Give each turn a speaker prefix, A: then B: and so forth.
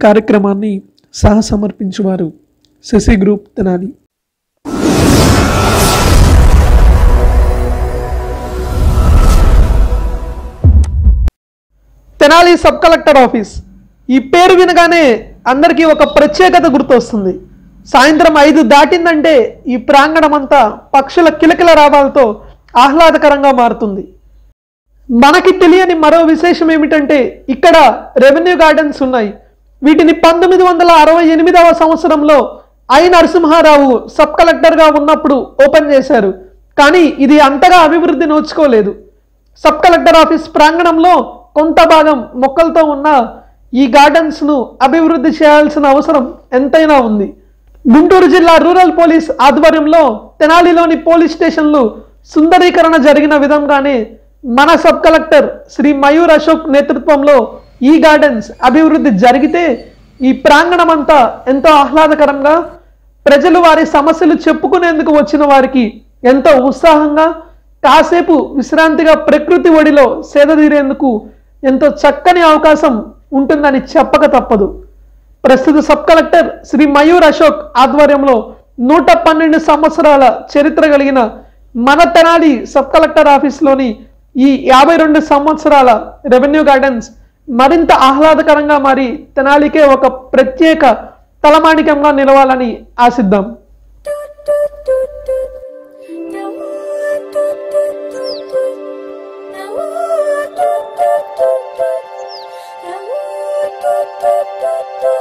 A: కార్యక్రమాన్ని సహసమర్పించువారు Sashi group Tenali. Tenali sub collector office ఈ పేరు వినగానే అందరికీ ఒక ప్రత్యేకత గుర్తొస్తుంది. సాయంత్రం 5 దాటిందంటే ఈ ప్రాంగణం అంతా పక్షుల కిలకిల రావాలతో ఆహ్లాదకరంగా మారుతుంది. మనకి తెలియని మరో విశేషం ఏమిటంటే ఇక్కడ రెవెన్యూ గార్డెన్స్ ఉన్నాయి. వీటిని 1968వ సంవత్సరంలో ఐ నరసింహారావు సబ్ కలెక్టర్గా ఉన్నప్పుడు ఓపెన్ చేశారు. కానీ ఇది అంతగా అభివృద్ధి నోచుకోలేదు. సబ్ కలెక్టర్ ఆఫీస్ ప్రాంగణంలో కొంత భాగం మొక్కలతో ఉన్న ఈ గార్డెన్స్ను అభివృద్ధి చేయాల్సిన అవసరం ఎంతైనా ఉంది. గుంటూరు జిల్లా రూరల్ పోలీస్ ఆధ్వర్యంలో తెనాలిలోని పోలీస్ స్టేషన్లు సుందరీకరణ జరిగిన విధంగానే మన సబ్ కలెక్టర్ శ్రీ మయూర్ అశోక్ నేతృత్వంలో ఈ గార్డెన్స్ అభివృద్ధి జరిగితే ఈ ప్రాంగణం అంతా ఎంతో ఆహ్లాదకరంగా, ప్రజలు వారి సమస్యలు చెప్పుకునేందుకు వచ్చిన వారికి ఎంతో ఉత్సాహంగా, కాసేపు విశ్రాంతిగా ప్రకృతి ఒడిలో సేదతీరేందుకు ఎంతో చక్కని అవకాశం ఉంటుందని చెప్పక తప్పదు. ప్రస్తుత సబ్ కలెక్టర్ శ్రీ మయూర్ అశోక్ ఆధ్వర్యంలో 112 సంవత్సరాల చరిత్ర కలిగిన మన తెనాలి సబ్ కలెక్టర్ ఆఫీస్లోని ఈ 52 సంవత్సరాల రెవెన్యూ గార్డెన్స్ మరింత ఆహ్లాదకరంగా మారి తెనాలికే ఒక ప్రత్యేక తలమానికంగా నిలవాలని ఆశిద్దాం.
B: Do do do do